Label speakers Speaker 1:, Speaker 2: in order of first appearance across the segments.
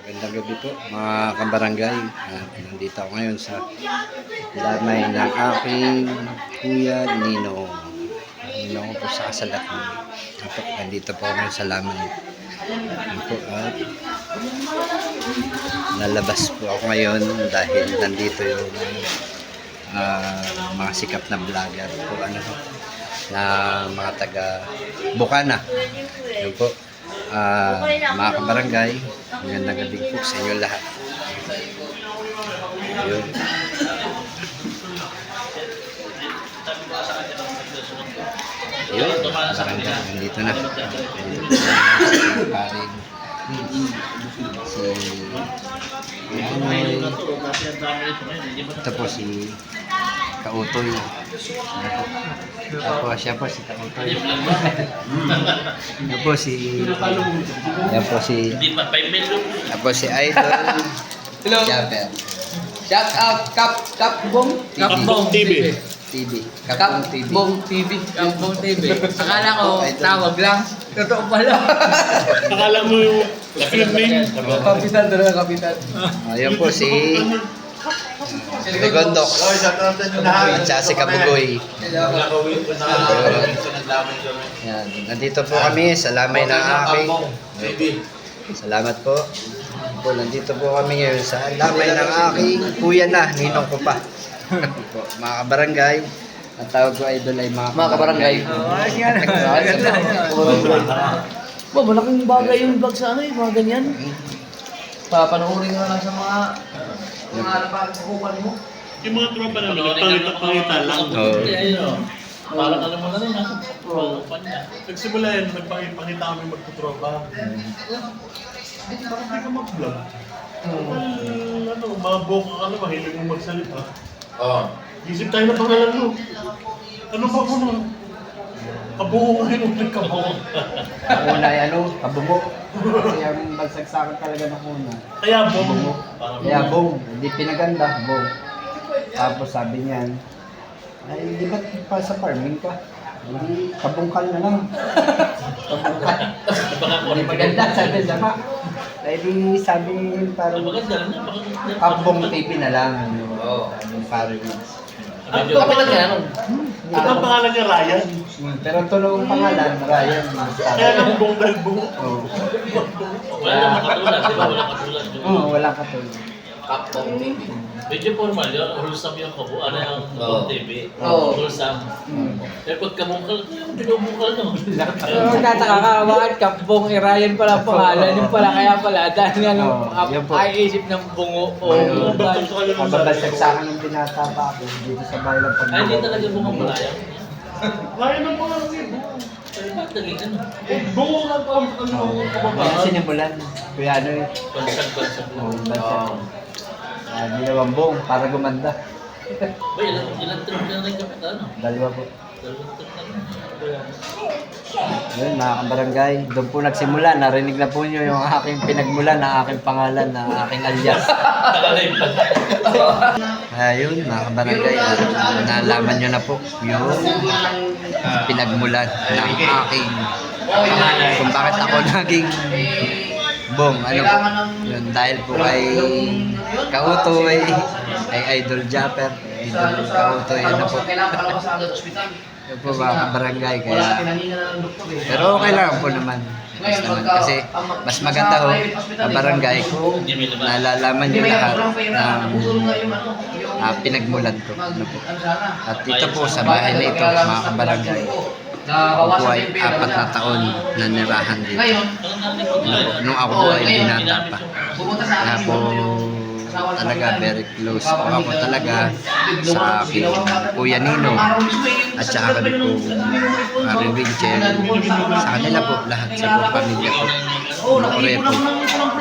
Speaker 1: Magandang gabi po mga kabarangay. Nandito ako ngayon sa lamay ng aking kuya Ninong. Ninong po sa kasalat mo. Nandito po ako ngayon sa lamay. Po, at nalabas po ako ngayon dahil nandito yung mga sikat na vlogger po, na mga taga Bukana. Yun po. Mga kabarangay, magandang gabi po sa inyo lahat. Ayun. Ayun, kabarangay, nandito na. Paring si Anoy. Ito po si Kautoy. Siya po si Kautoy. Yan po si Idol Japper.
Speaker 2: Shout out Kapbong TV.
Speaker 1: Kapbong TV.
Speaker 2: Kapbong TV. Akala ko tawag lang. Totoo pala.
Speaker 3: Akala mo yung film name?
Speaker 2: Kapitan talaga, kapitan.
Speaker 1: Ayan po si Gondok. At saka si Kabugoy. Yan. Nandito po kami sa lamay ng aking. Salamat po. Nandito po kami ngayon sa lamay ng aking kuya na, ninong ko pa. Mga kabarangay, ang tawag ko idol ay mga
Speaker 2: Kabarangay. Malaking bagay yung vlog sa mga ganyan. Papanoorin mo lang sa mga napakakupan mo.
Speaker 3: Yung mga tropa na nagpangita lang. Parang alam mo na rin, nasa tropa niya. Nagsimula yan, nagpangita kami magtutropa. Bakit di ka mag-vlog? Mga boko ka na, mahilig mo magsalita. Isip tayo ng pangalan mo. Ano ba mo na? Kabungo ngayon o nagkabungo?
Speaker 1: una ay kabungo. Kasi ang magsagsakan talaga ng una.
Speaker 3: Kaya bungo.
Speaker 1: Kaya bong, hindi pinaganda, bong. Tapos sabi niyan, ay di ba pa sa farming ka? Hindi, kabungkal na lang. Kabungkal. Hindi maganda, sabi niya ka. Dahil sabi parang Kabong TV na lang. Yung parang
Speaker 2: Kapitan ka na nun.
Speaker 3: Ang pangalan niya Ryan.
Speaker 1: pero ang tulong pangalan, Ryan.
Speaker 3: Kaya nang bong dahil bungo.
Speaker 4: Wala namang katulad, di ba? Wala katulad.
Speaker 1: Wala katulad.
Speaker 2: Kapbong TV.
Speaker 4: Medyo formal yun, wholesome yung kabu, ano yung TV.
Speaker 2: Oo.
Speaker 4: Wholesome. Pero pag kamungkal, binubungkal no.
Speaker 2: Magtataka ka, bakit Kapbong Ryan pala pangalan? Yung pala kaya pala, dahil nga
Speaker 1: yan po.
Speaker 2: ay isip ng bungo.
Speaker 1: Kababasagsakan ng binata pa ako dito sa bayan ng
Speaker 4: Ay, hindi
Speaker 1: Pagbubo.
Speaker 4: talaga bungang malaya.
Speaker 3: Ryan ang pangalan niya.
Speaker 4: Pero bakit naging ano?
Speaker 3: Bungo nga pa ang
Speaker 1: Kaya
Speaker 3: kabataan.
Speaker 1: sinimulan. Kuya ano eh.
Speaker 4: Bansag
Speaker 1: Ginawang bong para gumanda.
Speaker 4: Ba, ilang trip na rin kapitan, no?
Speaker 1: Dalawa po.
Speaker 4: Dalawang trip na rin.
Speaker 1: Yun, mga kabarangay, doon po nagsimula. Narinig na po nyo yung aking pinagmulan na aking pangalan, na aking alias.
Speaker 4: Tagalay pa.
Speaker 1: Ayun, mga kabarangay, nalaman nyo na po yung pinagmulan ng aking kung bakit ako naging bong. Ano po? Yun, dahil po kay Kautoy, kay Idol Japper, Idol Kautoy, ano po. Yun po mga kabarangay, kaya pero okay lang po naman. Mas naman kasi mas maganda ho kabarangay kung nalalaman nyo lahat ng pinagmulan ko. Ano po. At dito po sa bahay na ito, mga kabarangay, ako po ay 4 na taon na nirahan dito. Ano po, nung ako po ay binata pa. Kaya po talaga very close po ako talaga sa aking kuya Nino at saka kami po Maring Richel, sa kanila po lahat sa buong pamilya po Nokore po,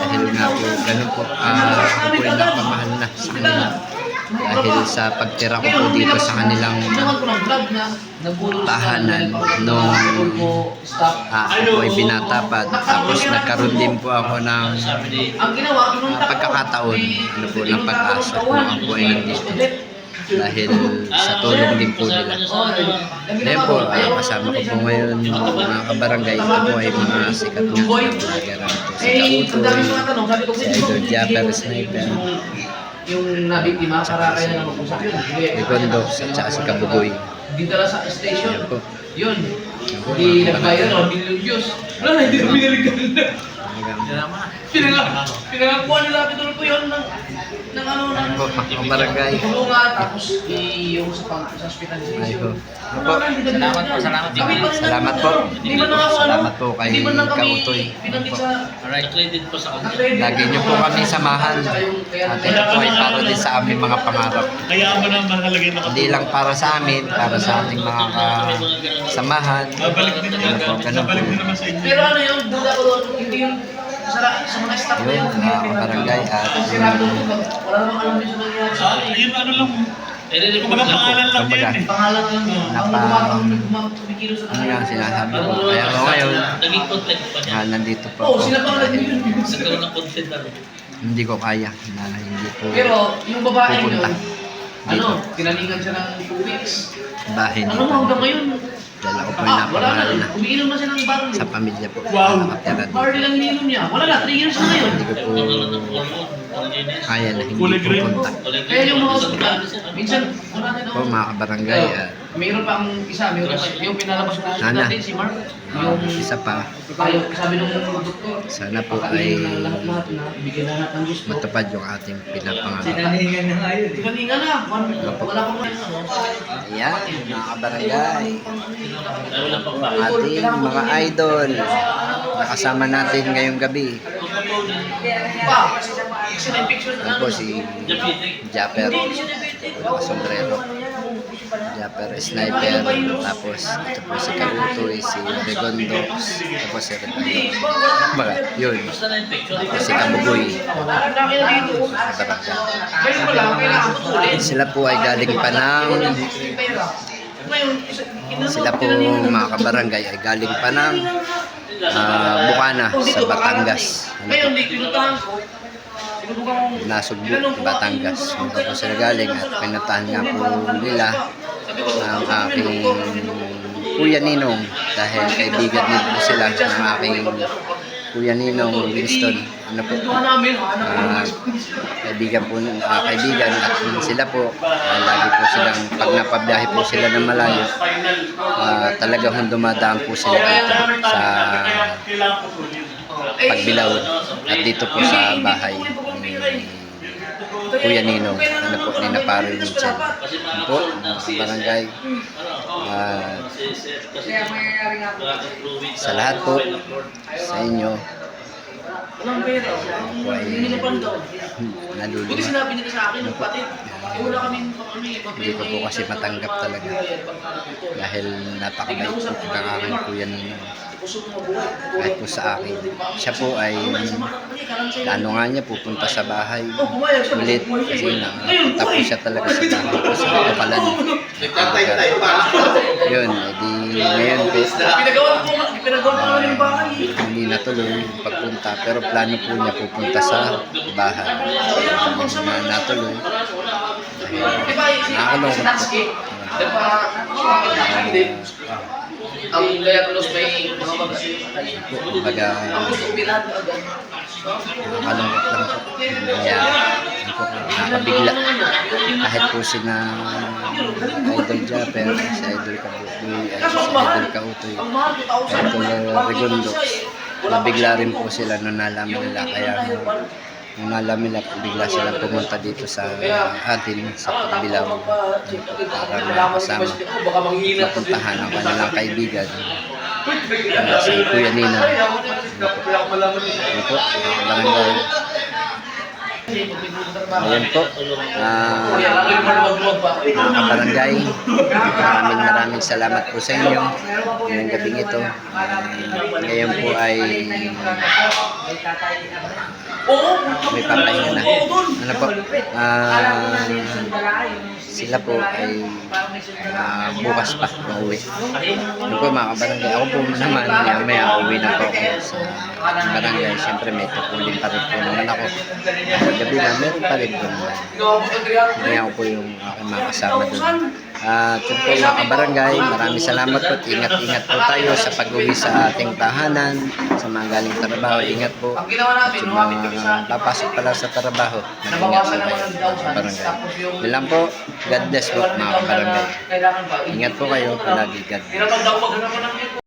Speaker 1: dahil nga po ganun po ako po ay napamahal na sa kanila dahil sa pagtira ko po dito sa kanilang tahanan nung ako po ay binata pa. Tapos nagkaroon din po ako ng pagkakataon, ano po, ng pag-asa kung ako po ay nandito. dahil sa tulong din po nila. Ngayon po, kasama ko po ngayon mga kabarangay. Ito po ay mga sikat na vlogger.
Speaker 2: Eh, ang dami
Speaker 1: Kautoy,
Speaker 2: mga tanong, sabi ko,
Speaker 1: si Idol Japper Sniper,
Speaker 2: yung nabiktima, para kayo na mag-usap yun. Hindi.
Speaker 1: Rigondox, at saka si Kabugoy.
Speaker 2: Dito sa station.
Speaker 1: Yan po.
Speaker 2: Yun.
Speaker 1: Yan po,
Speaker 2: Hindi
Speaker 1: mga
Speaker 2: nagbayad o, million views. Wala na, hindi na binalikan na.
Speaker 1: Hanggang
Speaker 2: Pinangakuha nila Pituloy po yun ng ano, ng
Speaker 1: po, mga barangay.
Speaker 2: tulungan, tapos yung sa hospitalization.
Speaker 1: Ay po. Ano po?
Speaker 2: Salamat po, salamat.
Speaker 1: Salamat po.
Speaker 2: Hindi man ako
Speaker 1: Salamat po kay Kautoy.
Speaker 2: pinandit sa
Speaker 4: Alright, credit po sa kanya.
Speaker 1: Lagi niyo po kami samahan. At ito po ay para din sa aming mga pangarap.
Speaker 3: Kaya mo na makalagay na
Speaker 1: Hindi lang para sa amin, para sa ating mga kasamahan.
Speaker 3: Babalik din naman,
Speaker 1: Ano po, ganun po.
Speaker 3: babalik din naman sa inyo.
Speaker 2: Pero ano yung duda ko doon, hindi yung sa mga staff na
Speaker 1: Yun,
Speaker 2: yun.
Speaker 1: mga kabarangay at
Speaker 2: Kung sinabi doon, wala namang alam din sa nangyayari sa akin.
Speaker 3: Yun ano lang,
Speaker 4: I-report
Speaker 3: kumbaga
Speaker 4: lang po.
Speaker 3: pangalan lang
Speaker 1: Kumbaga.
Speaker 3: yan eh.
Speaker 2: Pangalan lang yun. Ang kumikilo sa
Speaker 1: ano nga sinasabi ko. Kaya ako ngayon,
Speaker 4: Naging content pa niya.
Speaker 1: nandito po
Speaker 2: Oo,
Speaker 1: ako.
Speaker 2: sila pa lang yun.
Speaker 4: Nagkaroon ng content na rin.
Speaker 1: Hindi ko kaya na hindi po
Speaker 2: Pero yung babae
Speaker 1: pupunta
Speaker 2: yun, ano, tinalingan siya ng 2 weeks.
Speaker 1: bahay
Speaker 2: Ano mo
Speaker 1: dito.
Speaker 2: hanggang ngayon?
Speaker 1: Dala ko po yung
Speaker 2: Wala
Speaker 1: napamahal
Speaker 2: na.
Speaker 1: na
Speaker 2: Umiinom na siya ng barley.
Speaker 1: sa pamilya po.
Speaker 3: Wow.
Speaker 1: Nakatira dito.
Speaker 2: Barley lang ininom niya. Wala na, 3 years na ngayon.
Speaker 1: Hindi ko po kaya na hindi
Speaker 3: Kulay green.
Speaker 1: pupunta.
Speaker 2: Kaya yung mga hospital, minsan, wala na
Speaker 1: Po mga kabarangay at
Speaker 2: mayroon pa ang isa, mayroon pa yung pinalabas ko sa
Speaker 1: Sana.
Speaker 2: natin, si Mark. Yung
Speaker 1: isa pa,
Speaker 2: tayo, sabi nung doktor,
Speaker 1: sana po ay
Speaker 2: lahat na, bigyan na natin ng gusto.
Speaker 1: matupad yung ating pinapangarap.
Speaker 2: Tinalingan na, wala pa mo ano.
Speaker 1: Ayan, mga kabarangay,
Speaker 4: Wala pang ba?
Speaker 1: ating mga idol nakasama natin ngayong gabi.
Speaker 2: Pa, kasi na-infection
Speaker 1: Yan po si Japper,
Speaker 2: Hindi siya diabetic.
Speaker 1: sombrero. Japper Sniper, tapos ito po si Kautoy, si Regondox, tapos si
Speaker 2: Hindi,
Speaker 1: Regondox. Baga, yun.
Speaker 4: Basta na-infection.
Speaker 1: Tapos si Kabugoy,
Speaker 2: laki na dito.
Speaker 1: kabarangay.
Speaker 2: Ngayon wala, kailangan ko tuloy.
Speaker 1: Sila po ay galing pa ng
Speaker 2: Pera. Ngayon,
Speaker 1: sila po mga kabarangay ay galing pa ng Bukana sa Batangas.
Speaker 2: Ngayon, di pinuntahan ko. Sinubukan ko.
Speaker 1: Nasugbo, Batangas. Punta po sila galing at pinuntahan nga po nila ang aking Kuya Ninong dahil kaibigan din po sila ng aking Kuya Ninong Winston. Ano po?
Speaker 2: Pinuntahan namin.
Speaker 1: Kaibigan po kaibigan at sila po lagi po silang pag napabiyahe po sila ng malayo talagang dumadaan po sila dito sa
Speaker 3: Kailangan ko po yun.
Speaker 1: Pagbilao at dito po sa bahay ni Kuya Ninong, ano po, ni Naparo Vincent. Ano po, mga barangay, sa lahat po, sa inyo,
Speaker 2: Walang pera.
Speaker 1: ako ay
Speaker 2: Hindi na pan daw. Buti
Speaker 1: nalulunod.
Speaker 2: sinabi nila sa akin, kapatid, wala kaming
Speaker 1: Hindi ko po kasi matanggap talaga dahil napakabait po ng aking Kuya Ninong. Kahit po sa akin, siya po ay ano nga niya pupunta sa bahay ulit kasi napunta po siya talaga sa bahay po sa kapalan. Yun, edi ngayon po
Speaker 2: Pinagawa ko naman yung bahay.
Speaker 1: hindi natuloy yung pagpunta pero plano po niya pupunta sa bahay. Na natuloy
Speaker 2: Di ba,
Speaker 1: nakakalungkot
Speaker 2: si
Speaker 1: po.
Speaker 2: Natsuki, ang diagnose may mga
Speaker 1: Kumbaga,
Speaker 2: ang gusto ko bilan agad.
Speaker 1: nakakalungkot lang po. Kaya ano po, nakabigla. Kahit po si na Idol Japper, si Idol Kabutoy, si Idol Kautoy,
Speaker 2: Ang mahal, 2,000.
Speaker 1: Idol Regondox, nabigla rin po sila nung nalaman nila. Kaya nung nalaman nila, bigla sila pumunta dito sa atin, sa Pagbilao, para makasama,
Speaker 2: Baka manghihina.
Speaker 1: mapuntahan ang kanilang kaibigan, si Kuya Nina. Ano po, mga barangay. Ayan po, mga kabarangay, maraming salamat po sa inyo ngayong gabing ito. Ngayon po ay may papahinga na. Ano po, sila po ay bukas pa uuwi. Ano po mga kabarangay, ako po naman maya uwi na po ako sa barangay. Siyempre may tukulin pa rin po naman ako. Gabi na meron pa rin po naman. Kaya ako po yung aking mga kasama doon. At yun po mga kabarangay, maraming salamat po. Ingat-ingat po tayo sa pag-uwi sa ating tahanan, sa mga galing trabaho. Ingat po.
Speaker 2: Ang ginawa
Speaker 1: At
Speaker 2: namin,
Speaker 1: yung
Speaker 2: lumapit kami sa
Speaker 1: mga papasok pala sa trabaho, mag-ingat po
Speaker 2: nabawasan
Speaker 1: kayo
Speaker 2: naman ng
Speaker 1: mga
Speaker 2: dawsan.
Speaker 1: kabarangay.
Speaker 2: Tapos yung
Speaker 1: Yun lang po. God bless po mga kabarangay.
Speaker 2: kailangan pa.
Speaker 1: Ingat po kayo palagi. God bless.
Speaker 2: Pinapagdaw pag naman ng